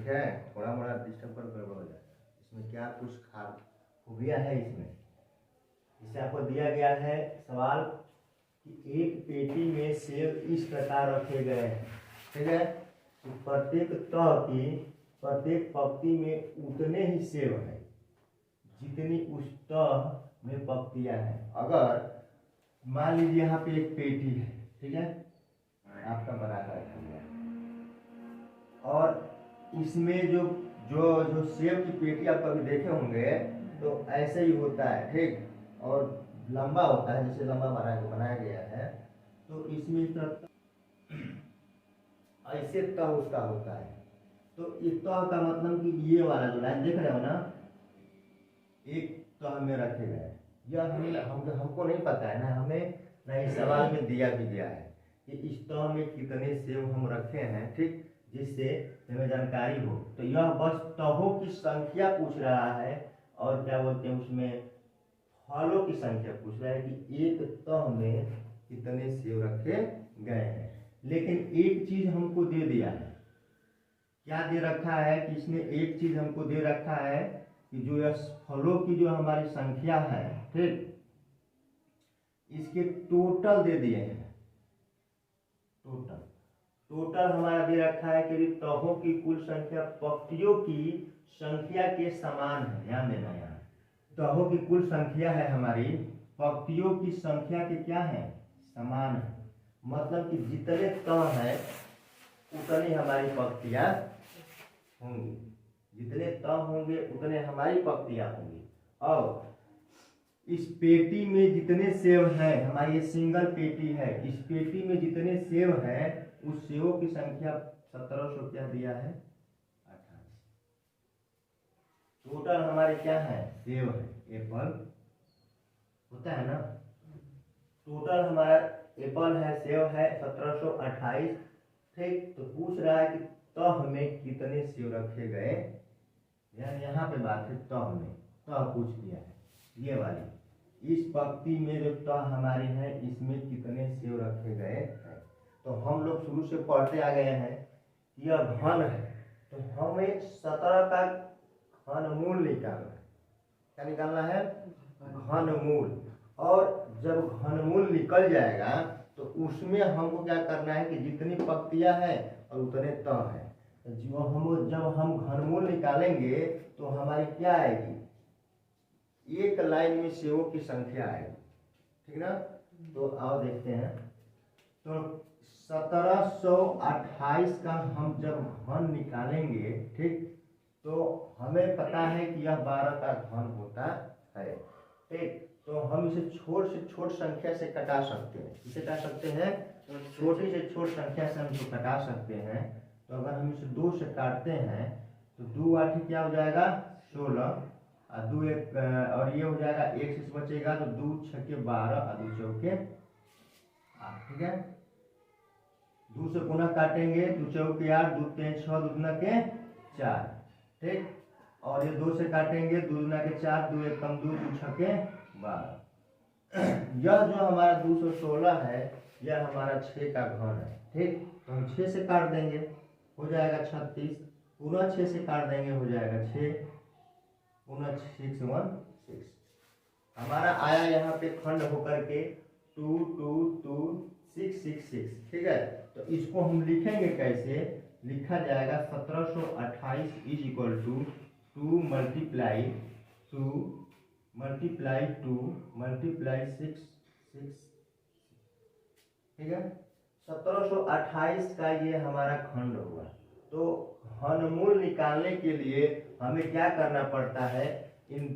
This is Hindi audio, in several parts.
ठीक है, थोड़ा मोड़ा डिस्टर्ब कर गड़बड़ हो जाएगा। इसमें क्या कुछ खूबियाँ है इसमें। इसे आपको दिया गया है सवाल कि एक पेटी में सेब इस प्रकार रखे गए हैं, ठीक है। तो प्रत्येक तह की प्रत्येक पंक्ति में उतने ही सेब हैं जितनी उस तह में पंक्तियां हैं। अगर मान लीजिए यहाँ पे एक पेटी है, ठीक है, आपका बना कर रखा गया, और इसमें जो जो जो सेब की पेटी आप कभी देखे होंगे तो ऐसे ही होता है, ठीक, और लंबा होता है, जैसे लंबा बनाया गया है। तो इसमें ऐसे तह उसका होता है। तो इस तह का मतलब कि ये वाला जो लाइन देख रहे हो ना, एक तह में रखे गए। यह हमको नहीं पता है ना, हमें ना इस सवाल में दिया भी गया है कि इस तह में कितने सेब हम रखे हैं, ठीक, जिससे हमें जानकारी हो। तो यह बस तहों की संख्या पूछ रहा है, और क्या बोलते हैं उसमें फलों की संख्या पूछ रहा है कि एक तह में कितने सेब रखे गए हैं। लेकिन एक चीज हमको दे दिया है, क्या दे रखा है कि इसमें एक चीज हमको दे रखा है कि जो यह फलों की जो हमारी संख्या है, ठीक, इसके टोटल दे दिए हैं। टोटल हमारा दे रखा है कि तहों की कुल संख्या पंक्तियों की संख्या के समान है। ध्यान देना, यहाँ तहों की कुल संख्या है हमारी पंक्तियों की संख्या के क्या है, समान है। मतलब कि जितने तह है उतनी हमारी पंक्तियां होंगी, जितने तह होंगे उतने हमारी पंक्तियां होंगी। और इस पेटी में जितने सेब हैं, हमारी ये सिंगल पेटी है, इस पेटी में जितने सेब हैं उस सेबों की संख्या 1700 क्या दिया है, 28। टोटल हमारे क्या है, सेब है, एप्पल होता है ना, टोटल हमारा एप्पल है, सेब है 1728, ठीक। तो पूछ रहा है कि तह में कितने सेब रखे गए, यानी यहाँ पे बात है तह में, तह पूछ दिया है ये वाली। इस पंक्ति में जो तह हमारी है इसमें कितने सेब रखे गए हैं। तो हम लोग शुरू से पढ़ते आ गए हैं कि यह घन है, तो हमें 17 का घनमूल निकालना है। क्या निकालना है, घनमूल। और जब घनमूल निकल जाएगा तो उसमें हमको क्या करना है कि जितनी पंक्तियां हैं और उतने तह हैं, जब हम घनमूल निकालेंगे तो हमारी क्या आएगी, एक लाइन में सेबों की संख्या आएगी, ठीक ना। तो आओ देखते हैं। तो 1728 का हम जब घन निकालेंगे, ठीक, तो हमें पता है कि यह 12 का घन होता है, ठीक। तो हम इसे छोट से छोट संख्या से कटा सकते हैं। इसे कटा सकते हैं, छोटी से छोट संख्या से हम इसको कटा सकते हैं। तो अगर हम इसे 2 से काटते हैं तो 2 8 क्या हो जाएगा, 16, और 2 1 और ये हो जाएगा 1 से बचेगा तो 2 6 के 12 और 2 चौके 8, ठीक है। 2 से पुनः काटेंगे, 2 चौके 8, 2 3 6, 2 दूना के 4, ठीक। और ये 2 से काटेंगे, 2 दूना के 4, 2 1 कम 2, 2 6 के 12। यह जो हमारा 216 है यह हमारा 6 का घन है, ठीक। तो हम 6 से काट देंगे, हो जाएगा 36, पुनः 6 से काट देंगे, हो जाएगा 6, पुनः 6 1 6। हमारा आया यहाँ पे खंड होकर के 2 2 2 6 6 6, ठीक है। तो इसको हम लिखेंगे कैसे, लिखा जाएगा 1728 is equal to 2 multiply 2 multiply 2 multiply 6 6, ठीक है। 1728 का ये हमारा खंड होगा। तो घनमूल निकालने के लिए हमें क्या करना पड़ता है, इन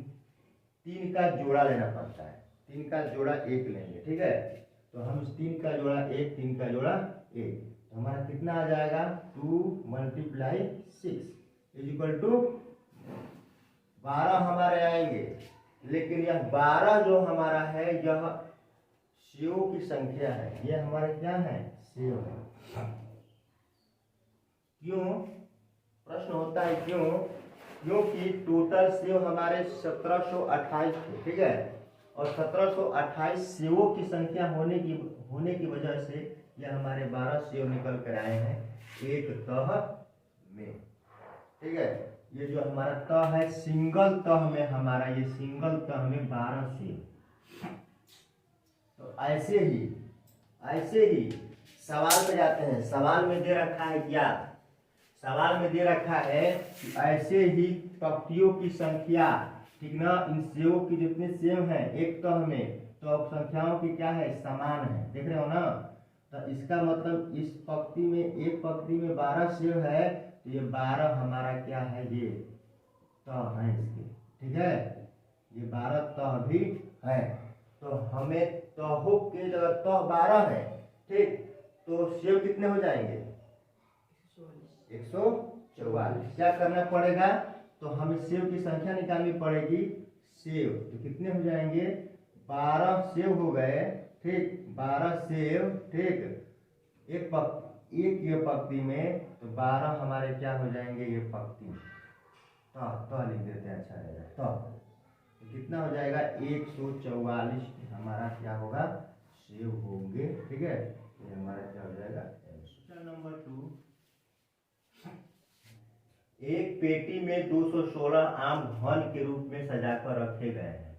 3 का जोड़ा लेना पड़ता है। 3 का जोड़ा 1 लेंगे, ठीक है। तो हम 3 का जोड़ा 1, 3 का जोड़ा 1, तो हमारा कितना आ जाएगा, 2 मल्टीप्लाई 6 इज इक्वल टू 12 हमारे आएंगे। लेकिन यह 12 जो हमारा है यह सेबों की संख्या है, यह हमारे क्या है, सेब है। क्यों, प्रश्न होता है क्यों, क्योंकि टोटल सेब हमारे 1728 थे, ठीक है। और 1728 सेबों की संख्या होने की वजह से यह हमारे 12 सेब निकल कर आए हैं एक तह में। ठीक है। ये जो हमारा तह है, सिंगल तह में हमारा, ये सिंगल तह में 12 सेव। तो ऐसे ही सवाल पे जाते हैं। सवाल में दे रखा है क्या, सवाल में दे रखा है कि ऐसे ही पक्तियों की संख्या, ठीक ना, इन सेवों की जितने सेव हैं एक तह में, तो अब संख्याओं की क्या है, समान है। देख रहे हो ना। तो इसका मतलब इस पंक्ति में, एक पंक्ति में 12 सेव है, तो ये 12 हमारा क्या है, ये तह है इसके, ठीक है। ये 12 तह भी है। तो हमें तहों के जगह तह 12 है, ठीक, तो सेव कितने हो जाएंगे, 144। क्या करना पड़ेगा, तो हमें सेव की संख्या निकालनी पड़ेगी। सेव तो कितने हो जाएंगे, 12 सेव हो गए, ठीक, 12 सेव, ठीक। एक ये पंक्ति में, तो 12 हमारे क्या हो जाएंगे, ये पंक्ति तो लिख देते हैं, अच्छा रहेगा। तो कितना हो जाएगा, 144 हमारा क्या होगा, सेव होंगे, ठीक है। ये हमारा क्या हो जाएगा, क्वेश्चन नंबर 2। एक पेटी में 216 आम घन के रूप में सजाकर रखे गए हैं।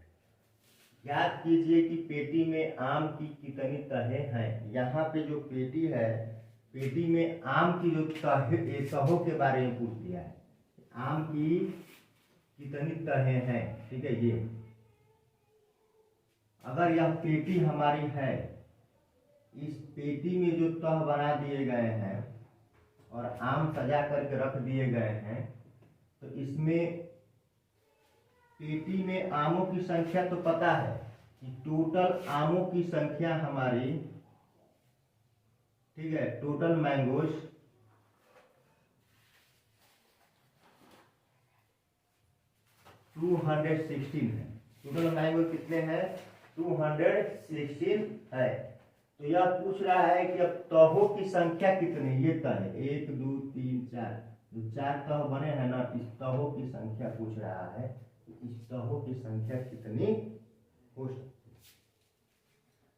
याद कीजिए कि पेटी में आम की कितनी तहें हैं। यहाँ पे जो पेटी है, पेटी में आम की जो तहों के बारे में पूछ दिया है, आम की कितनी तहें हैं, ठीक है। ये अगर यह पेटी हमारी है, इस पेटी में जो तह बना दिए गए हैं और आम सजा करके रख दिए गए हैं, तो इसमें पेटी में आमों की संख्या तो पता है कि टोटल आमों की संख्या हमारी, ठीक है, टोटल मैंगोज 216 है। टोटल मैंगो कितने हैं, 216 है। तो यह पूछ रहा है कि अब तहों की संख्या कितनी, ये तह है 1 2 3 4, जो 4 तह बने हैं ना, इस तहों की संख्या पूछ रहा है, इस तहों की संख्या कितनी हो सकती है।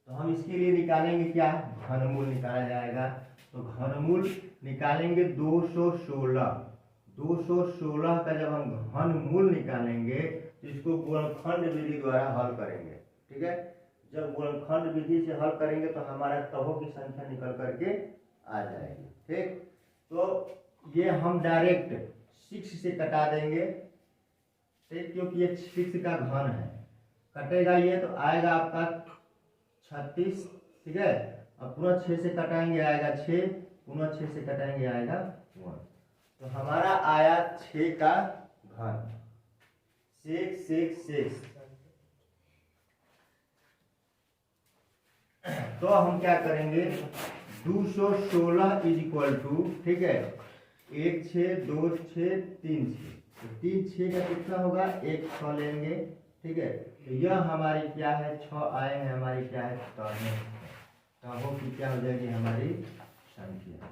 तो हम इसके लिए निकालेंगे क्या, घनमूल निकाला जाएगा। तो घनमूल निकालेंगे 216। 216 का जब हम घनमूल निकालेंगे, तो इसको गुणनखंड विधि द्वारा हल करेंगे, ठीक है। जब गुणनखंड विधि से हल करेंगे तो हमारा तहों की संख्या निकल करके आ जाएगी, ठीक। तो ये हम डायरेक्ट 6 से कटा देंगे, ठीक, क्योंकि ये 6 का घन है। कटेगा ये तो आएगा आपका 36, ठीक है। अब पुनः 6 से कटाएंगे आएगा 6, पुनः 6 से कटाएंगे आएगा 1। तो हमारा आया 6 का घन, 6। तो हम क्या करेंगे, 216 इज इक्वल टू, ठीक है, 1 6 2 6 3 6, तो 3 6 का कितना होगा, 1 6 लेंगे, ठीक है। तो यह हमारी क्या है, 6 आए हैं, हमारी क्या है, तहों की क्या हो जाएगी, हमारी संख्या।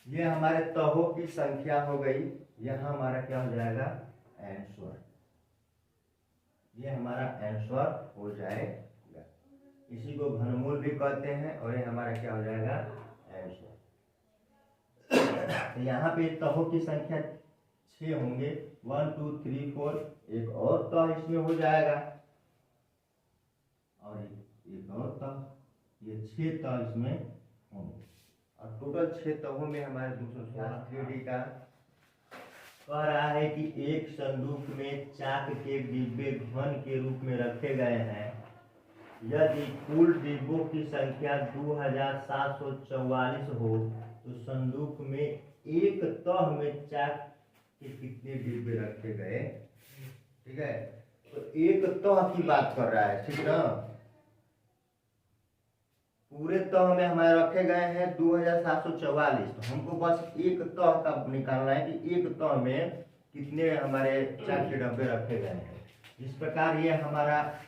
ये हमारे तहों की संख्या हो गई। यह हमारा क्या हो जाएगा, आंसर। ये हमारा आंसर हो जाएगा। इसी को घनमूल भी कहते हैं, और ये हमारा क्या हो जाएगा, आंसर। तो यहाँ पे तहों की संख्या 6 होंगे, 1 2 3 4, एक और तह इसमें हो जाएगा, और एक और तह, ये 6 तह इसमें होंगे, और टोटल 6 तहों में हमारे 216 का कह रहा है कि एक संदूक में चाक के डिब्बे घन के रूप में रखे गए हैं। यदि कुल डिब्बों की संख्या 2744 हो, तो संदूक में एक तह में चाक के कितने डिब्बे रखे गए, ठीक है। तो एक तह की बात कर रहा है, ठीक ना। पूरे तह में हमारे रखे गए हैं 2744, तो हमको बस एक तह का निकालना है कि एक तह में कितने हमारे चाक के डब्बे रखे गए हैं। इस प्रकार ये हमारा,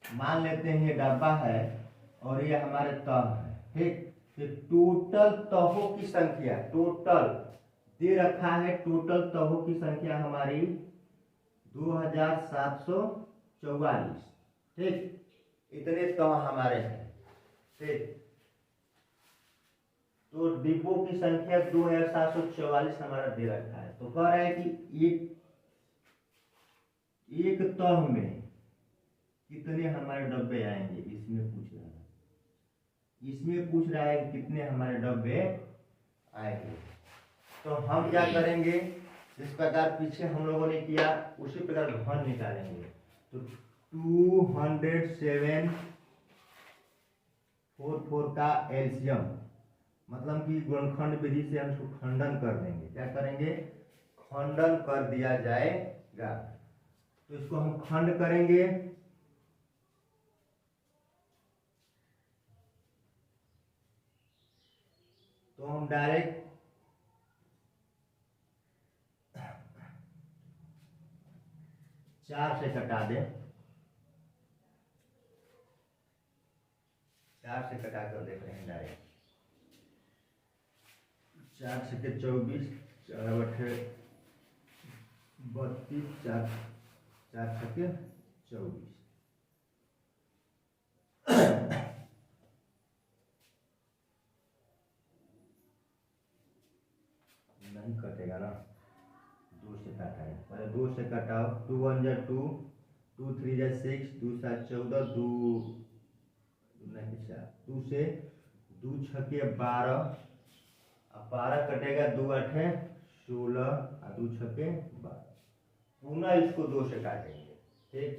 मान लेते हैं ये डब्बा है और ये हमारे तह है, ठीक। तो टोटल तहों की संख्या, टोटल दे रखा है, टोटल तहों की संख्या हमारी 2744, ठीक। इतने तह हमारे हैं, ठीक। तो डिब्बों की संख्या 2744 हमारा दे रखा है। तो कह रहा है कि एक तह में कितने हमारे डब्बे आएंगे, इसमें पूछ रहा है। इसमें पूछ रहा है कि कितने हमारे डब्बे आएंगे। तो हम क्या करेंगे, जिस प्रकार पीछे हम लोगों ने किया उसी प्रकार घन निकालेंगे। तो 20744 का एलसीएम, मतलब कि गुणनखंड विधि से हम इसको खंडन कर देंगे। क्या करेंगे, खंडन कर दिया जाएगा। तो इसको हम खंड करेंगे। तो हम डायरेक्ट 4 से कटा दें, 4 से कटा कर देख रहे हैं डायरेक्ट। 4 से 24, 4 बटे 32, 4 से 24। नहीं कटेगा ना, 2 से काटा है, पहले 2 से कटाओ। 2 1 जा 2, 2 3 जा 6, 2 7 14, 2 नहीं 4, 2 से 2 6 12, अब 12 कटेगा, 2 8 16 और 2 6 12। पुनः इसको 2 से काटेंगे। ठीक,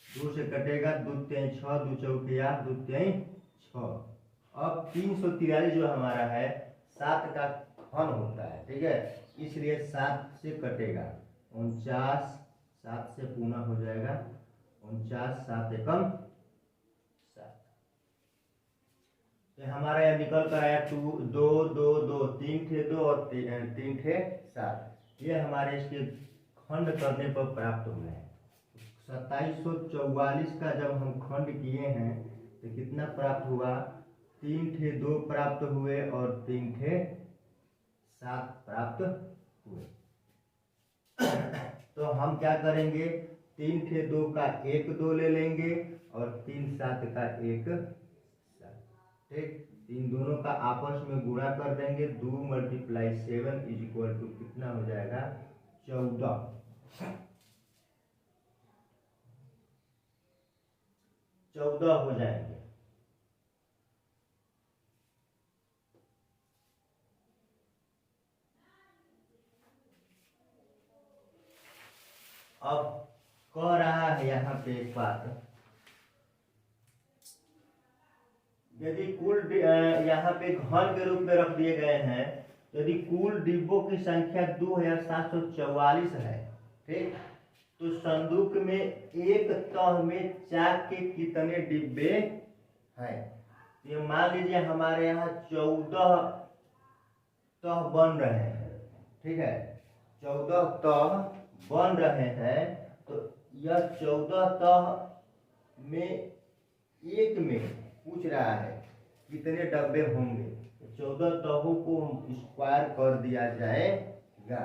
2 से कटेगा, 2 3 6, 2 4 8, 2 3 6। अब 343 जो हमारा है 7 का घन होता है। ठीक है, इसलिए 7 से कटेगा, 49, 7 से पुनः हो जाएगा 49, 7 एकम 7। तो हमारा यह निकल कर आया 2 2 2 2, 3 थे 2 और 3 थे 7। ये हमारे इसके खंड करने पर प्राप्त हुए हैं। 2744 का जब हम खंड किए हैं तो कितना प्राप्त हुआ, 3 थे 2 प्राप्त हुए और 3 थे 7 प्राप्त हुए। तो हम क्या करेंगे, 3 थे 2 का 1 2 ले लेंगे और 3 7 का 1 7। ठीक, इन दोनों का आपस में गुणा कर देंगे। 2 × 7 = कितना हो जाएगा, 14। 14 हो जाएंगे। अब कह रहा है यहाँ पे एक बात, यदि कुल यहाँ पे घन के रूप में रख दिए गए हैं, यदि कुल डिब्बों की संख्या 2744 है, ठीक, तो संदूक में एक तह में चाक के कितने डिब्बे हैं। ये मान लीजिए हमारे यहाँ 14 तह बन रहे हैं। ठीक है, 14 तह बन रहे हैं। तो यह 14 तह में एक में पूछ रहा है कितने डब्बे होंगे। तो 14 तहों को स्क्वायर कर दिया जाएगा,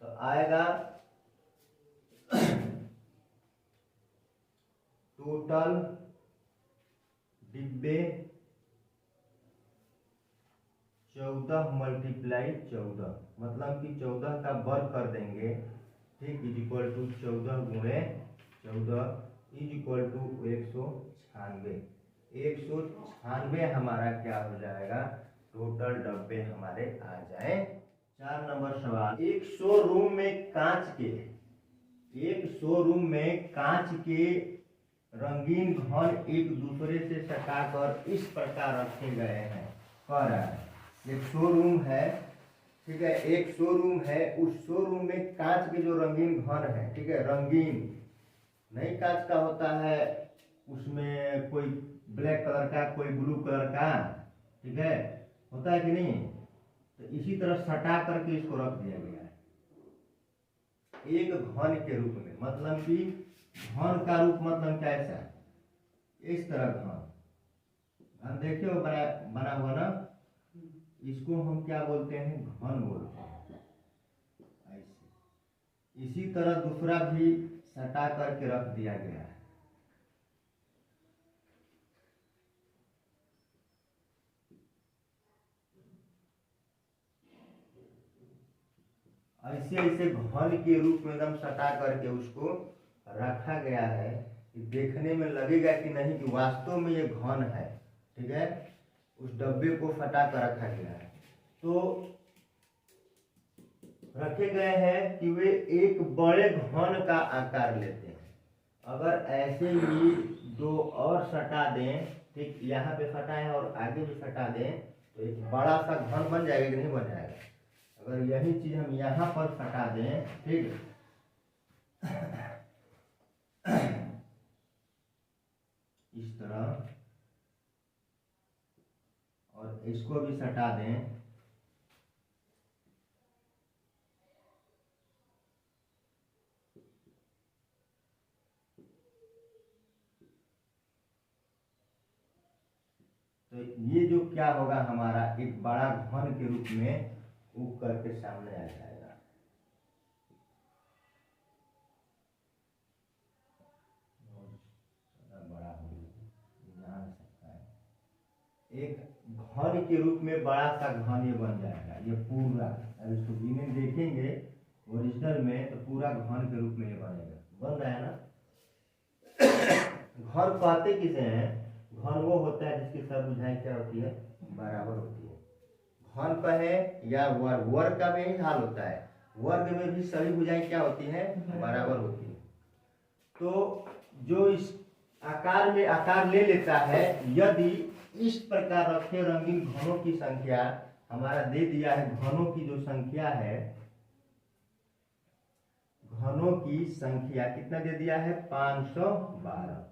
तो आएगा टोटल डिब्बे 14 × 14, मतलब कि 14 का वर्ग कर देंगे। ठीक, = 14 × 14 = 196 हमारा क्या हो जाएगा, टोटल डब्बे हमारे आ जाए। 4 नंबर सवाल, एक शोरूम में कांच के रंगीन घन एक दूसरे से सटाकर इस प्रकार रखे गए हैं। कह रहा है एक शोरूम है, ठीक है, एक शोरूम है, उस शोरूम में कांच के जो रंगीन घन है, ठीक है, रंगीन नहीं कांच का होता है, उसमें कोई ब्लैक कलर का, कोई ब्लू कलर का, ठीक है, होता है कि नहीं। तो इसी तरह सटा करके इसको रख दिया गया है एक घन के रूप में। मतलब कि घन का रूप मतलब कैसा, इस तरह घन देखिए बना हुआ ना, इसको हम क्या बोलते हैं, घन बोलते हैं। ऐसे इसी तरह दूसरा भी सटा करके रख दिया गया है। ऐसे ऐसे घन के रूप में एकदम सटा करके उसको रखा गया है कि देखने में लगेगा कि नहीं कि वास्तव में ये घन है। ठीक है, उस डब्बे को फटा कर रखा गया है। तो रखे गए हैं कि वे एक बड़े घन का आकार लेते हैं। अगर ऐसे ही दो और सटा दें, ठीक यहाँ पे सटा है और आगे भी सटा दें, तो एक बड़ा सा घन बन जाएगा कि नहीं बन जाएगा। अगर यही चीज हम यहाँ पर सटा दें, ठीक इस तरह, और इसको भी सटा दें, तो ये जो क्या होगा, हमारा एक बड़ा घन के रूप में उग करके सामने आ जाएगा। बड़ा हो सकता है, एक घन के रूप में बड़ा सा घन ये बन जाएगा। ये पूरा, अब इसको गिने देखेंगे ओरिजिनल में तो पूरा घन के रूप में ये बनेगा, बन रहा है ना। घन कहते किसे हैं? घन वो होता है जिसकी सब भुजाएं क्या होती है, बराबर होती है। घन कहे या वर्ग, वर्ग का भी यही हाल होता है, वर्ग में भी सभी भुजाएं क्या होती है, बराबर होती है। तो जो इस आकार में आकार ले लेता है, यदि इस प्रकार रखे रंगीन घनों की संख्या हमारा दे दिया है, घनों की जो संख्या है, घनों की संख्या कितना दे दिया है, 512।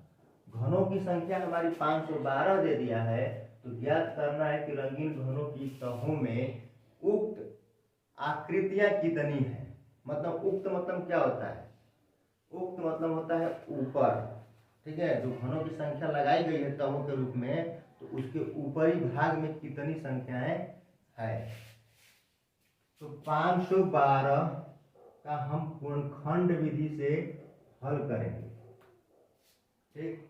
घनों की संख्या हमारी 512 दे दिया है। तो ज्ञात करना है कि रंगीन घनों की तहों में उक्त आकृतियां कितनी है। मतलब उक्त मतलब क्या होता है, उक्त मतलब होता है ऊपर। ठीक है, जो घनों की संख्या लगाई गई है तहों के रूप में, तो उसके ऊपरी भाग में कितनी संख्याएं है। तो 512 का हम पूर्णखंड विधि से हल करेंगे। ठीक,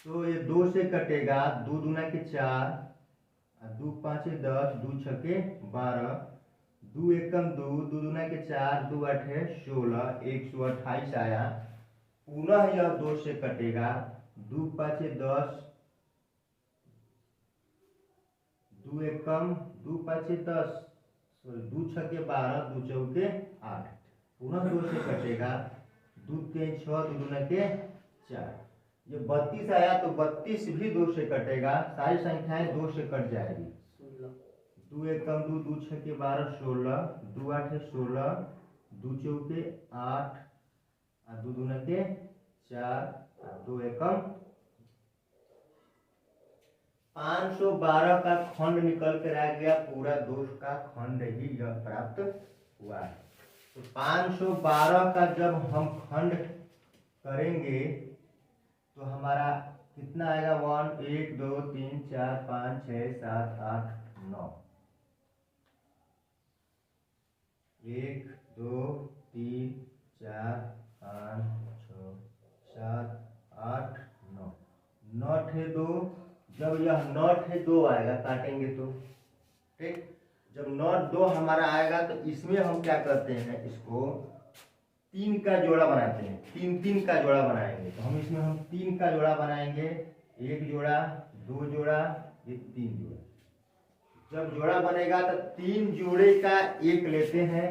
तो ये 2 से कटेगा, 2 दूना के 4, 2 5 10, 2 छके 12, 2 एकम 2, 2 दूना के 4, 2 8 16, 128 आया। पुनः यह 2 से कटेगा, 2 5 10, 2 एकम 2 5 10, 2 छके 12, 2 चौके 8। पुनः 2 से कटेगा, 2 3 6, 2 दूना के 4। ये 32 आया तो 32 भी 2 से कटेगा, सारी संख्याएं 2 से कट जाएगी। 2 एकम 2, 2 छके 12 16, 2 8 16, 2 चौके 8, 2 दूना के 4, 2 एकम 512 का खंड निकल कर आ गया। पूरा 2 का खंड ही यह प्राप्त हुआ है। तो 512 का जब हम खंड करेंगे तो हमारा कितना आएगा, 1 2 3 4 5 6 7 8 9, 1 2 3 4 5 6 7 8 9, 9 ठे 2। जब यह 9 ठे 2 आएगा, काटेंगे तो ठीक, जब 9 2 हमारा आएगा तो इसमें हम क्या करते हैं, इसको 3 का जोड़ा बनाते हैं। 3 3 का जोड़ा बनाएंगे। तो हम इसमें 3 का जोड़ा बनाएंगे, 1 जोड़ा 2 जोड़ा, ये 3 जोड़ा। जब जोड़ा बनेगा तो 3 जोड़े का 1 लेते हैं,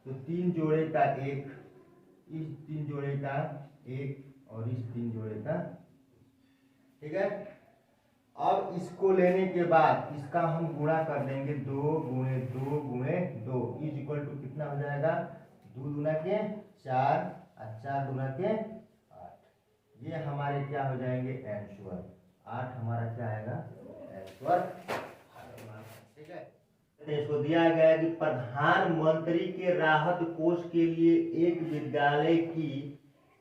तो 3 जोड़े का 1, इस 3 जोड़े का 1 और इस 3 जोड़े का, ठीक है। अब इसको लेने के बाद इसका हम गुणा कर देंगे, 2 गुणे 2 गुणे 2 इज इक्वल टू कितना हो जाएगा, 2 दूना के 4 और 4 दूना के 8। ये हमारे क्या हो जाएंगे, आंसर 8 हमारा क्या आएगा, आंसर। ठीक है, इसको दिया गया है कि प्रधानमंत्री के राहत कोष के लिए एक विद्यालय की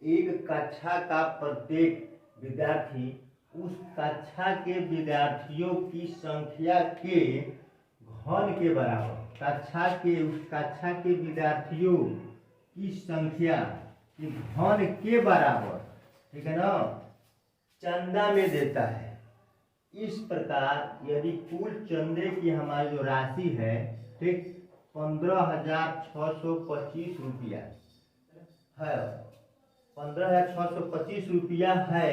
एक कक्षा का प्रत्येक विद्यार्थी उस कक्षा के विद्यार्थियों की संख्या के घन के बराबर, उस कक्षा के विद्यार्थियों की संख्या के घन के बराबर, ठीक है ना, चंदा में देता है। इस प्रकार यदि कुल चंदे की हमारी जो राशि है, ठीक, 15,625 रुपया है। 15,625 रुपया है।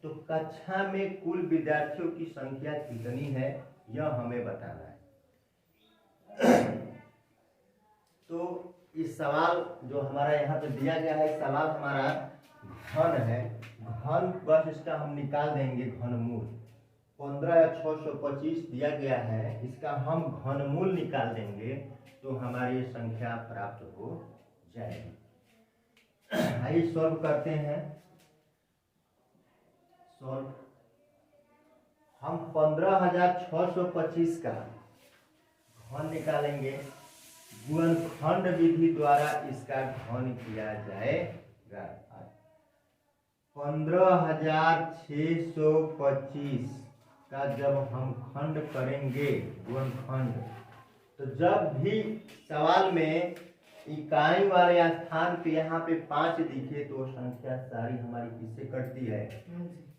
तो कक्षा में कुल विद्यार्थियों की संख्या कितनी है, यह हमें बताना है। तो इस सवाल जो हमारा यहाँ पे दिया गया है, सवाल हमारा घन है। घन बस इसका हम निकाल देंगे घनमूल। 15,625 दिया गया है, इसका हम घनमूल निकाल देंगे तो हमारी संख्या प्राप्त हो जाएगी। आइए सॉल्व करते हैं। सॉल्व हम 15,625 का घन निकालेंगे। गुणनखंड विधि द्वारा इसका घन किया जाएगा। 15,625 का जब हम खंड करेंगे गुणनखंड, तो जब भी सवाल में इकाई वाले स्थान पे यहाँ पे 5 दिखे तो संख्या सारी हमारी किससे कटती है?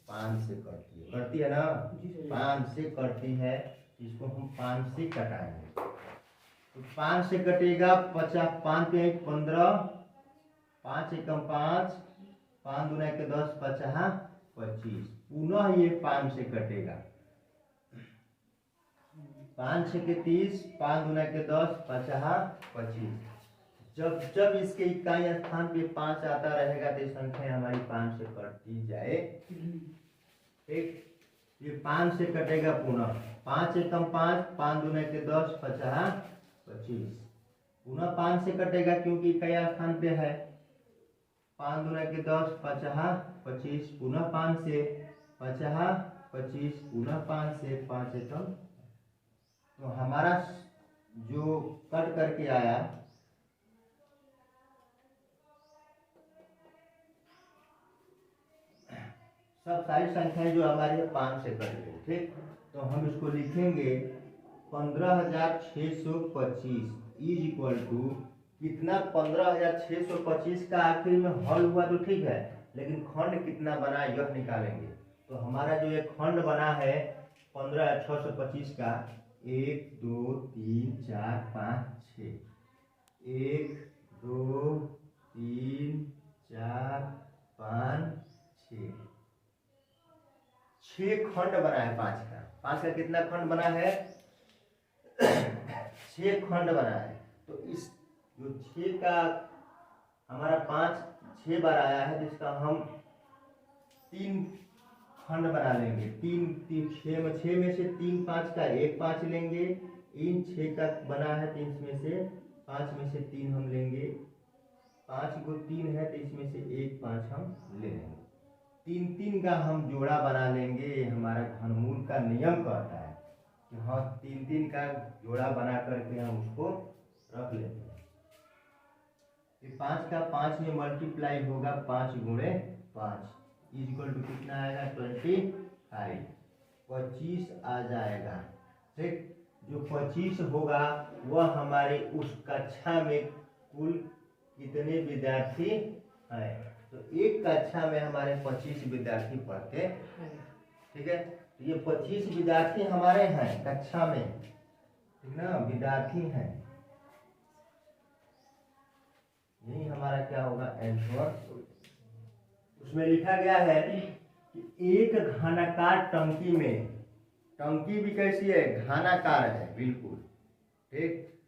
5 से कटती है। कटती है ना? 5 से कटती है। इसको हम 5 से कटाएंगे तो 5 से कटेगा 50, 5 पे 15, 5 एकम 5, 5 दूना के 10, 50, 25। पुनः ये 5 से कटेगा। 5 से के 30, 5 दूना के 10, 50, 25। जब जब इसके इकाई स्थान पे 5 आता रहेगा तो संख्या हमारी 5 से कटती जाएगी। ठीक, ये 5 से कटेगा पुनः। 5 एकम 5, 5 दूना के 10, 50, 25। पुनः 5 से कटेगा क्योंकि इकाई स्थान पे है। 5 दूना के 10, 50, 25। पुनः 5 से 50, 25। पुनः 5 से 5 एकम। तो हमारा जो कट करके आया सब सारी संख्याएं जो हमारी 5 से कट गई। ठीक, तो हम इसको लिखेंगे 15,625 इज इक्वल टू कितना? 15,625 का आखिर में हल हुआ तो ठीक है, लेकिन खंड कितना बना यह निकालेंगे। तो हमारा जो ये खंड बना है 15,625 का, 1 2 3 4 5 6, 1 2 3 4 5 6, 6 खंड बना है 5 का। 5 का कितना खंड बना है? 6 खंड बना है। तो इस जो 6 का हमारा 5 6 बार आया है, जिसका हम 3 खंड बना लेंगे। 6 में से 3 5 का 1 5 लेंगे। इन 6 का बना है 3 में से 5 में से 3 हम लेंगे। 5 को 3 है तो इसमें से 1 5 हम ले लेंगे। 3 3 का हम जोड़ा बना लेंगे। ये हमारा घनमूल का नियम कहता है कि हाँ 3 3 का जोड़ा बना करके हम उसको रख लेते हैं। 5 का 5 में मल्टीप्लाई होगा 5 गुणे 5 इक्वल टू कितना आएगा? 25। 25 आ जाएगा। ठीक, जो 25 होगा वह हमारे उस कक्षा में कुल कितने विद्यार्थी हैं? तो एक कक्षा में हमारे 25 विद्यार्थी पढ़ते हैं। ठीक है, तो ये 25 विद्यार्थी हमारे हैं कक्षा में, ठीक ना? विद्यार्थी हैं। यही हमारा क्या होगा? आंसर। उसमें लिखा गया है कि एक घनाकार टंकी में, टंकी भी कैसी है? घनाकार है, बिल्कुल। ठीक,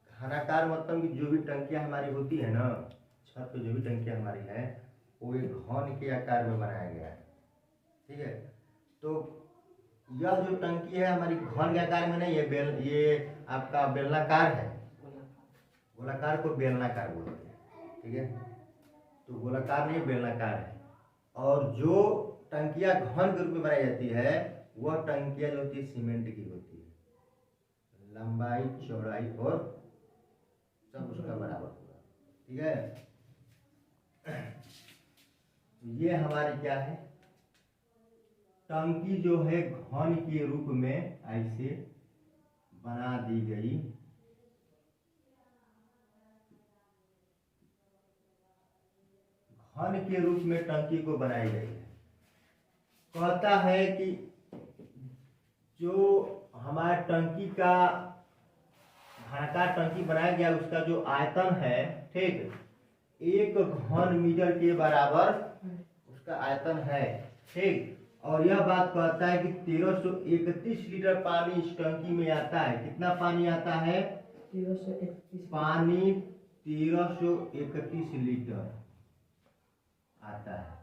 घनाकार मतलब कि जो भी टंकियां हमारी होती है ना, छत पे जो भी टंकियां हमारी है वो एक घन के आकार में बनाया गया है। ठीक है, तो यह जो टंकी है हमारी घन के आकार में नहीं है। ये आपका बेलनाकार है। गोलाकार को बेलनाकार बोलते हैं। ठीक है, तो गोलाकार नहीं बेलनाकार है। और जो टंकियां घन के रूप में बनाई जाती है वह टंकियां जो होती है सीमेंट की होती है। लंबाई चौड़ाई और सब उसका बराबर होगा। ठीक है, ये हमारी क्या है? टंकी जो है घन के रूप में ऐसे बना दी गई। घन के रूप में टंकी को बनाई गई है। कहता है कि जो हमारे टंकी का घनाकार टंकी बनाया गया उसका जो आयतन है, ठीक, 1 घन मीटर के बराबर उसका आयतन है, ठीक। और यह बात कहता है कि 1331 लीटर पानी इस टंकी में आता है। कितना पानी आता है? 1331 पानी 1331 लीटर आता है।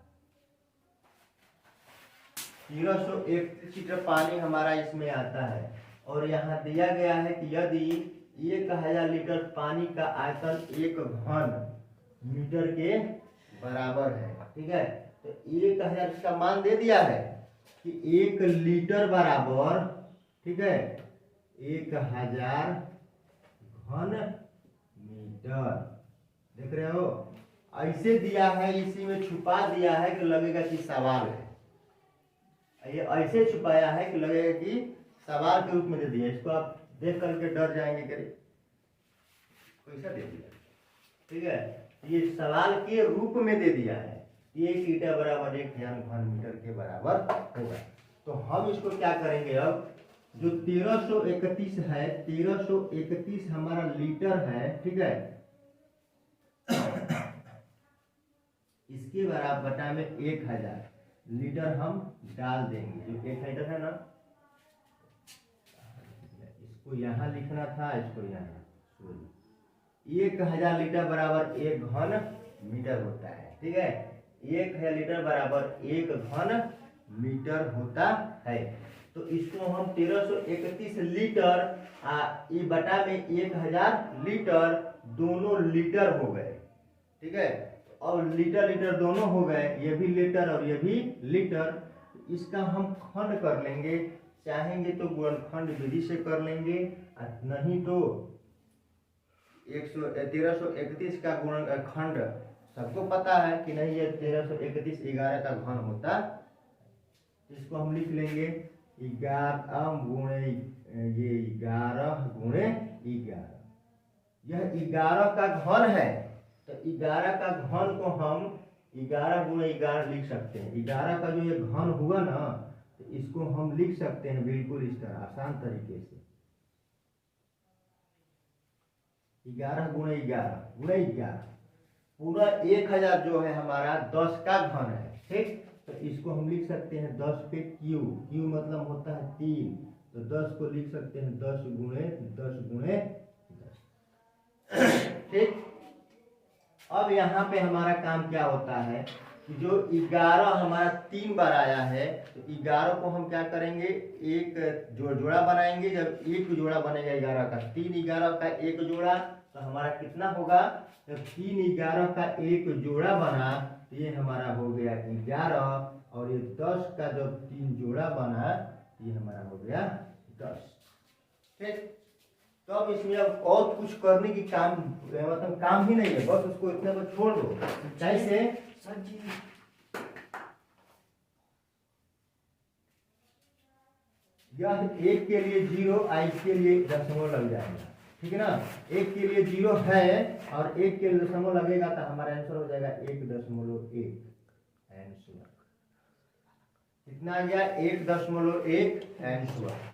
1331 लीटर पानी हमारा इसमें आता है। और यहाँ दिया गया है कि यदि 1000 लीटर पानी का आयतन 1 घन मीटर के बराबर है, ठीक है, तो 1000 का मान दे दिया है कि 1 लीटर बराबर, ठीक है, 1000 घन मीटर। देख रहे हो, ऐसे दिया है, इसी में छुपा दिया है कि लगेगा कि सवाल है। ये ऐसे छुपाया है कि लगेगा कि सवाल के रूप में दे दिया। इसको आप देख करके डर जाएंगे कि कैसा दे दिया, ठीक है। ये सवाल के रूप में दे दिया है, 1 लीटर बराबर 1000 घन मीटर के बराबर होगा। तो हम इसको क्या करेंगे, अब जो 1331 है, 1331 हमारा लीटर है, ठीक है, इसके बराबर बटा में 1000 लीटर हम डाल देंगे। जो 1 लीटर है ना, इसको यहाँ लिखना था, इसको यहाँ, 1000 लीटर बराबर 1 घन मीटर होता है, ठीक है। 1000 लीटर बराबर 1 घन मीटर होता है। तो इसको हम 1331 लीटर ये बटा में 1000 लीटर, दोनों लीटर हो गए, ठीक है। और लीटर लीटर दोनों हो गए, ये भी लीटर और ये भी लीटर। इसका हम खंड कर लेंगे, चाहेंगे तो गुणनखंड विधि से कर लेंगे, नहीं तो 1331 का गुणनखंड सबको पता है कि नहीं, ये 1331 11 का घन होता। इसको हम लिख लेंगे 11 गुणे ये 11 गुणे 11। यह 11 का घन है, तो 11 का घन को हम 11 गुणे 11 लिख सकते हैं। 11 का जो ये घन हुआ ना, तो इसको हम लिख सकते हैं बिल्कुल इस तरह आसान तरीके से, 11 गुणे 11 गुणे 11, पूरा 1000 जो है हमारा 10 का घन है, ठीक। तो इसको हम लिख सकते हैं 10 पे क्यू, क्यू मतलब होता है 3, तो 10 को लिख सकते हैं 10 गुणे 10 गुणे 10, ठीक। अब यहाँ पे हमारा काम क्या होता है कि जो 11 हमारा 3 बार आया है, तो 11 को हम क्या करेंगे, एक जोड़ा बनाएंगे। जब एक जोड़ा बनेगा 11 का, 3 11 का एक जोड़ा, तो हमारा कितना होगा, जब 3 11 का एक जोड़ा बना, तो ये हमारा हो गया 11, और ये 10 का जब 3 जोड़ा बना, ये हमारा हो गया 10, ठीक। तो अब इसमें अब और कुछ करने की काम मतलब काम ही नहीं है, बस उसको इतने पर छोड़ दो। कैसे, यह 1 के लिए 0, इसके लिए दशमलव लग जाएगा, ठीक है ना। 1 के लिए 0 है और 1 के लिए दशमलव लगेगा, तो हमारा आंसर हो जाएगा 1.1। आंसर कितना आ गया, 1.1 आंसर।